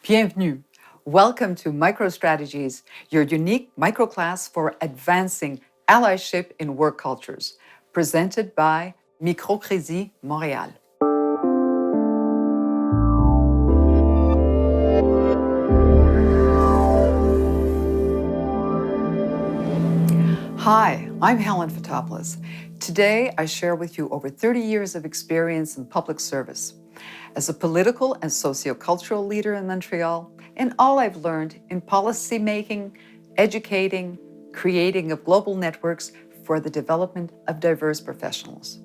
Bienvenue. Welcome to MicroStrategies, your unique microclass for advancing allyship in work cultures, presented by Microcrédit Montréal. Hi, I'm Helen Fotopulos. Today, I share with you over 30 years of experience in public service. As a political and sociocultural leader in Montreal, and all I've learned in policy making, educating, creating of global networks for the development of diverse professionals.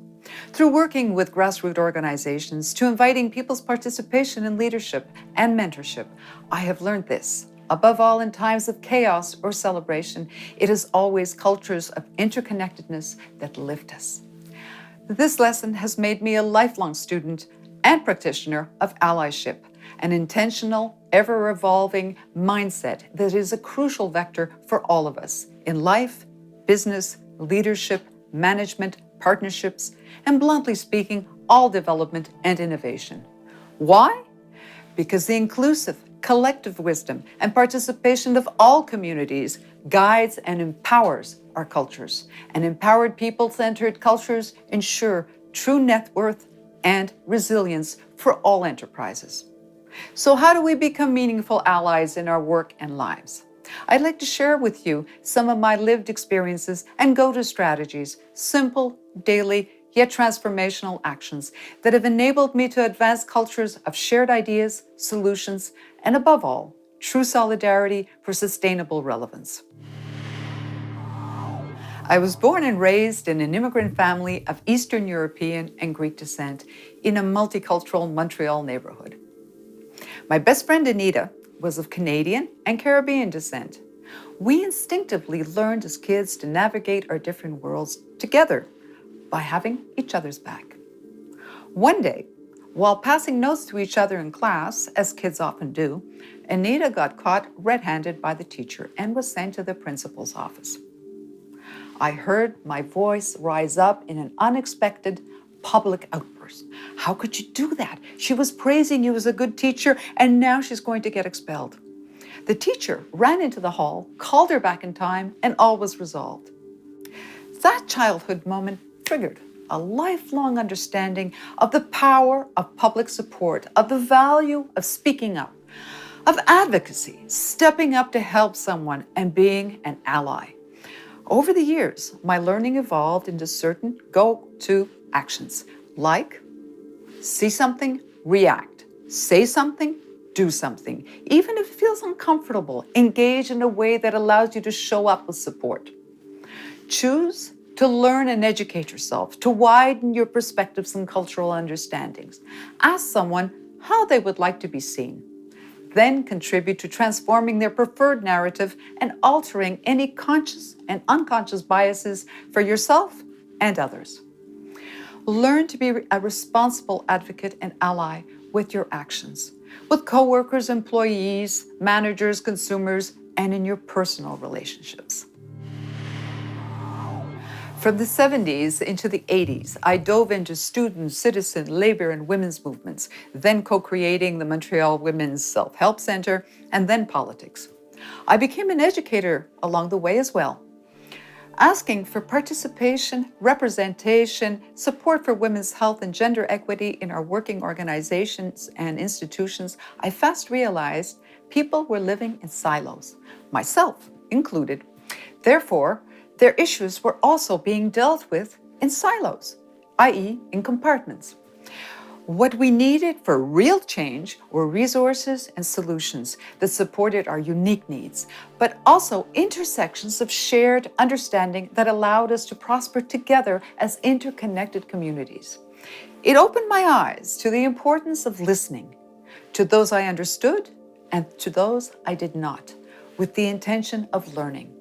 Through working with grassroots organizations to inviting people's participation in leadership and mentorship, I have learned this. Above all, in times of chaos or celebration, it is always cultures of interconnectedness that lift us. This lesson has made me a lifelong student and practitioner of allyship, an intentional, ever-evolving mindset that is a crucial vector for all of us in life, business, leadership, management, partnerships, and bluntly speaking, all development and innovation. Why? Because the inclusive, collective wisdom and participation of all communities guides and empowers our cultures, and empowered people-centered cultures ensure true net worth and resilience for all enterprises. So how do we become meaningful allies in our work and lives? I'd like to share with you some of my lived experiences and go-to strategies, simple, daily, yet transformational actions that have enabled me to advance cultures of shared ideas, solutions, and above all, true solidarity for sustainable relevance. I was born and raised in an immigrant family of Eastern European and Greek descent in a multicultural Montreal neighborhood. My best friend Anita was of Canadian and Caribbean descent. We instinctively learned as kids to navigate our different worlds together by having each other's back. One day, while passing notes to each other in class, as kids often do, Anita got caught red-handed by the teacher and was sent to the principal's office. I heard my voice rise up in an unexpected public outburst. How could you do that? She was praising you as a good teacher, and now she's going to get expelled. The teacher ran into the hall, called her back in time, and all was resolved. That childhood moment triggered a lifelong understanding of the power of public support, of the value of speaking up, of advocacy, stepping up to help someone, and being an ally. Over the years, my learning evolved into certain go-to actions, like see something, react, say something, do something. Even if it feels uncomfortable, engage in a way that allows you to show up with support. Choose to learn and educate yourself, to widen your perspectives and cultural understandings. Ask someone how they would like to be seen. Then contribute to transforming their preferred narrative and altering any conscious and unconscious biases for yourself and others. Learn to be a responsible advocate and ally with your actions, with coworkers, employees, managers, consumers, and in your personal relationships. From the 70s into the 80s, I dove into student, citizen, labor, and women's movements, then co-creating the Montreal Women's Self-Help Center, and then politics. I became an educator along the way as well, asking for participation, representation, support for women's health and gender equity in our working organizations and institutions. I fast realized people were living in silos, myself included. Therefore, their issues were also being dealt with in silos, i.e. in compartments. What we needed for real change were resources and solutions that supported our unique needs, but also intersections of shared understanding that allowed us to prosper together as interconnected communities. It opened my eyes to the importance of listening, to those I understood and to those I did not, with the intention of learning.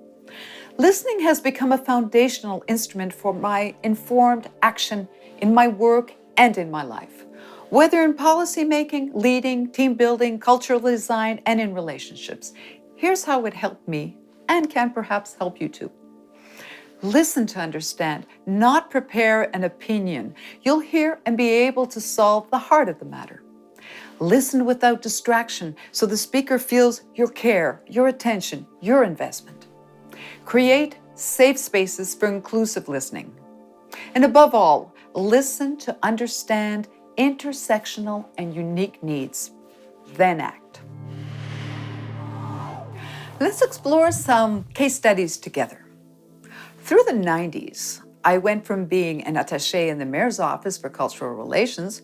Listening has become a foundational instrument for my informed action in my work and in my life, whether in policy making, leading, team building, cultural design, and in relationships. Here's how it helped me and can perhaps help you too. Listen to understand, not prepare an opinion. You'll hear and be able to solve the heart of the matter. Listen without distraction so the speaker feels your care, your attention, your investment. Create safe spaces for inclusive listening. And above all, listen to understand intersectional and unique needs, then act. Let's explore some case studies together. Through the 90s, I went from being an attaché in the mayor's office for cultural relations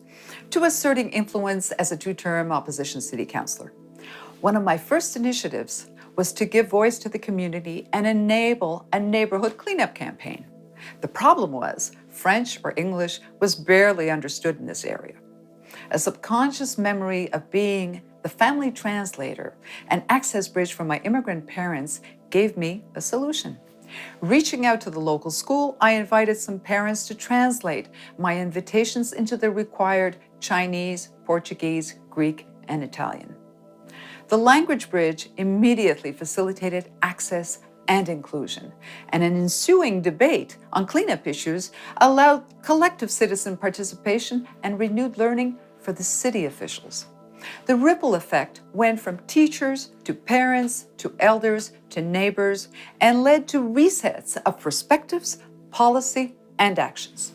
to asserting influence as a two-term opposition city councillor. One of my first initiatives was to give voice to the community and enable a neighborhood cleanup campaign. The problem was French or English was barely understood in this area. A subconscious memory of being the family translator and access bridge for my immigrant parents gave me a solution. Reaching out to the local school, I invited some parents to translate my invitations into the required Chinese, Portuguese, Greek, and Italian. The language bridge immediately facilitated access and inclusion, and an ensuing debate on cleanup issues allowed collective citizen participation and renewed learning for the city officials. The ripple effect went from teachers to parents to elders to neighbors and led to resets of perspectives, policy, and actions.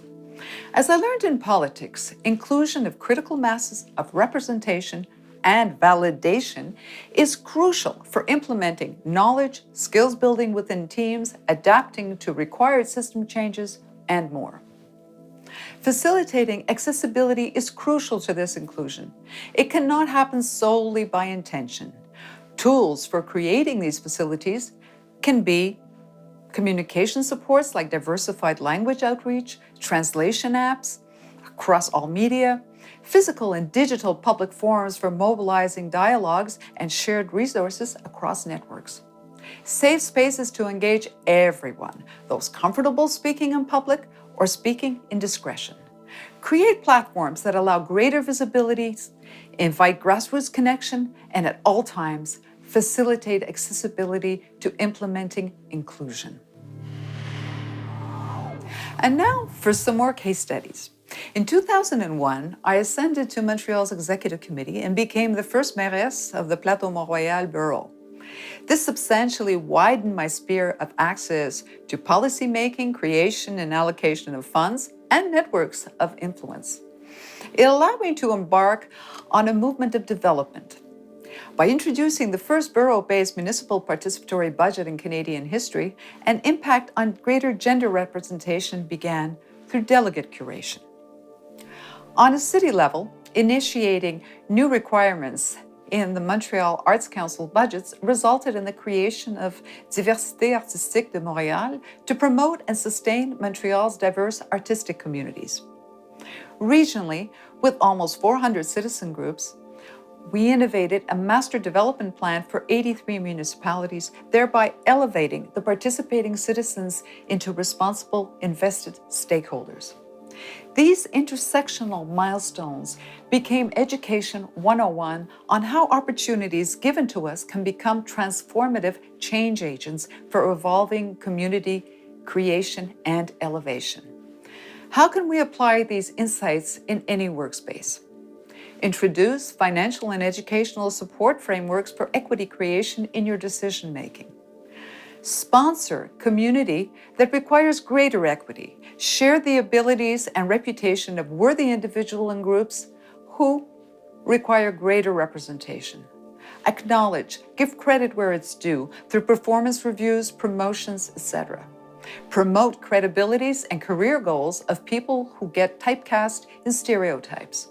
As I learned in politics, inclusion of critical masses of representation and validation is crucial for implementing knowledge, skills building within teams, adapting to required system changes, and more. Facilitating accessibility is crucial to this inclusion. It cannot happen solely by intention. Tools for creating these facilities can be communication supports like diversified language outreach, translation apps across all media, physical and digital public forums for mobilizing dialogues and shared resources across networks. Safe spaces to engage everyone, those comfortable speaking in public or speaking in discretion. Create platforms that allow greater visibility, invite grassroots connection, and at all times, facilitate accessibility to implementing inclusion. And now for some more case studies. In 2001, I ascended to Montreal's executive committee and became the first mayoress of the Plateau Mont-Royal borough. This substantially widened my sphere of access to policymaking, creation, and allocation of funds, and networks of influence. It allowed me to embark on a movement of development. By introducing the first borough-based municipal participatory budget in Canadian history, an impact on greater gender representation began through delegate curation. On a city level, initiating new requirements in the Montreal Arts Council budgets resulted in the creation of Diversité Artistique de Montréal to promote and sustain Montreal's diverse artistic communities. Regionally, with almost 400 citizen groups, we innovated a master development plan for 83 municipalities, thereby elevating the participating citizens into responsible, invested stakeholders. These intersectional milestones became Education 101 on how opportunities given to us can become transformative change agents for evolving community creation and elevation. How can we apply these insights in any workspace? Introduce financial and educational support frameworks for equity creation in your decision-making. Sponsor community that requires greater equity. Share the abilities and reputation of worthy individuals and groups who require greater representation. Acknowledge, give credit where it's due through performance reviews, promotions, etc. Promote credibilities and career goals of people who get typecast in stereotypes.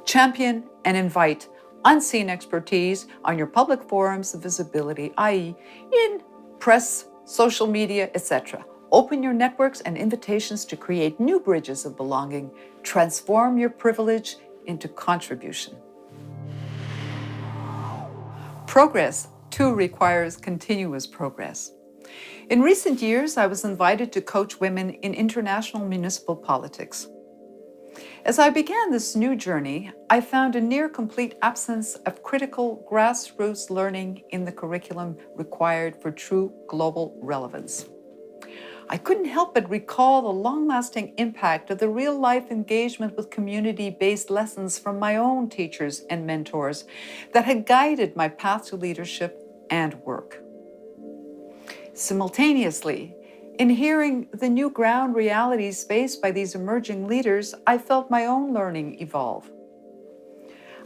Champion and invite unseen expertise on your public forums of visibility, i.e., in press, social media, etc. Open your networks and invitations to create new bridges of belonging. Transform your privilege into contribution. Progress, too, requires continuous progress. In recent years, I was invited to coach women in international municipal politics. As I began this new journey, I found a near-complete absence of critical grassroots learning in the curriculum required for true global relevance. I couldn't help but recall the long-lasting impact of the real-life engagement with community-based lessons from my own teachers and mentors that had guided my path to leadership and work. Simultaneously, in hearing the new ground realities faced by these emerging leaders, I felt my own learning evolve.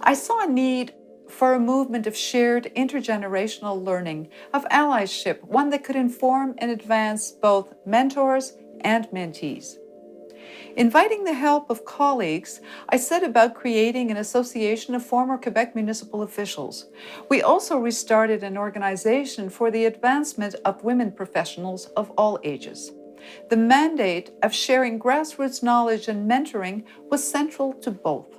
I saw a need for a movement of shared intergenerational learning, of allyship, one that could inform and advance both mentors and mentees. Inviting the help of colleagues, I set about creating an association of former Quebec municipal officials. We also restarted an organization for the advancement of women professionals of all ages. The mandate of sharing grassroots knowledge and mentoring was central to both.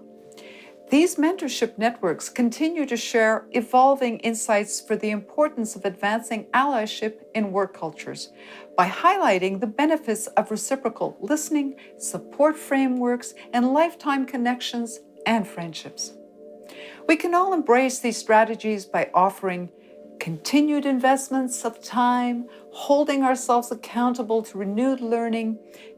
These mentorship networks continue to share evolving insights for the importance of advancing allyship in work cultures by highlighting the benefits of reciprocal listening, support frameworks, and lifetime connections and friendships. We can all embrace these strategies by offering continued investments of time, holding ourselves accountable to renewed learning,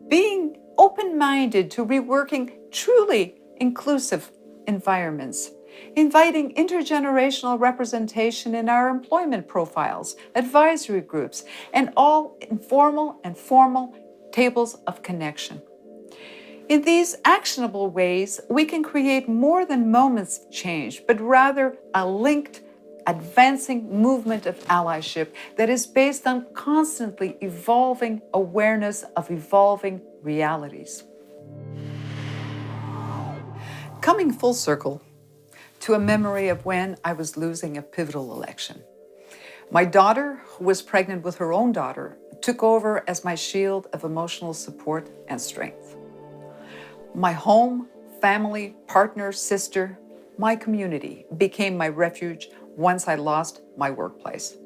being open-minded to reworking truly inclusive environments, inviting intergenerational representation in our employment profiles, advisory groups, and all informal and formal tables of connection. In these actionable ways, we can create more than moments of change, but rather a linked, advancing movement of allyship that is based on constantly evolving awareness of evolving realities. Coming full circle to a memory of when I was losing a pivotal election. My daughter, who was pregnant with her own daughter, took over as my shield of emotional support and strength. My home, family, partner, sister, my community became my refuge once I lost my workplace.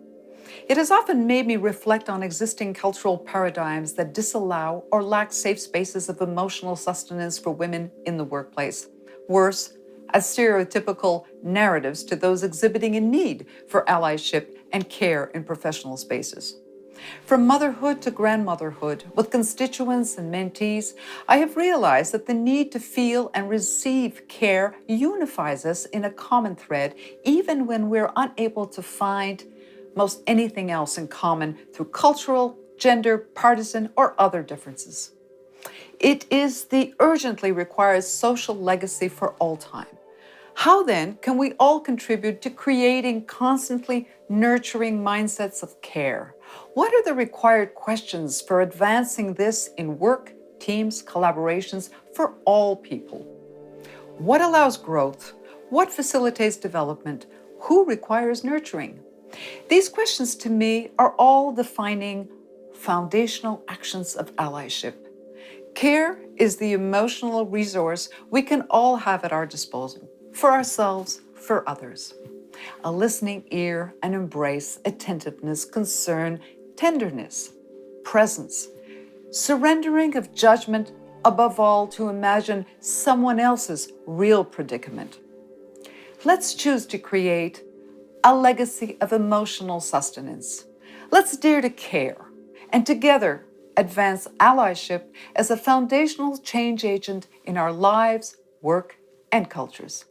It has often made me reflect on existing cultural paradigms that disallow or lack safe spaces of emotional sustenance for women in the workplace. Worse, as stereotypical narratives to those exhibiting a need for allyship and care in professional spaces. From motherhood to grandmotherhood, with constituents and mentees, I have realized that the need to feel and receive care unifies us in a common thread, even when we're unable to find most anything else in common through cultural, gender, partisan, or other differences. It is the urgently required social legacy for all time. How then can we all contribute to creating constantly nurturing mindsets of care? What are the required questions for advancing this in work, teams, collaborations for all people? What allows growth? What facilitates development? Who requires nurturing? These questions to me are all defining foundational actions of allyship. Care is the emotional resource we can all have at our disposal, for ourselves, for others. A listening ear, an embrace, attentiveness, concern, tenderness, presence, surrendering of judgment, above all, to imagine someone else's real predicament. Let's choose to create a legacy of emotional sustenance. Let's dare to care, and together advance allyship as a foundational change agent in our lives, work, and cultures.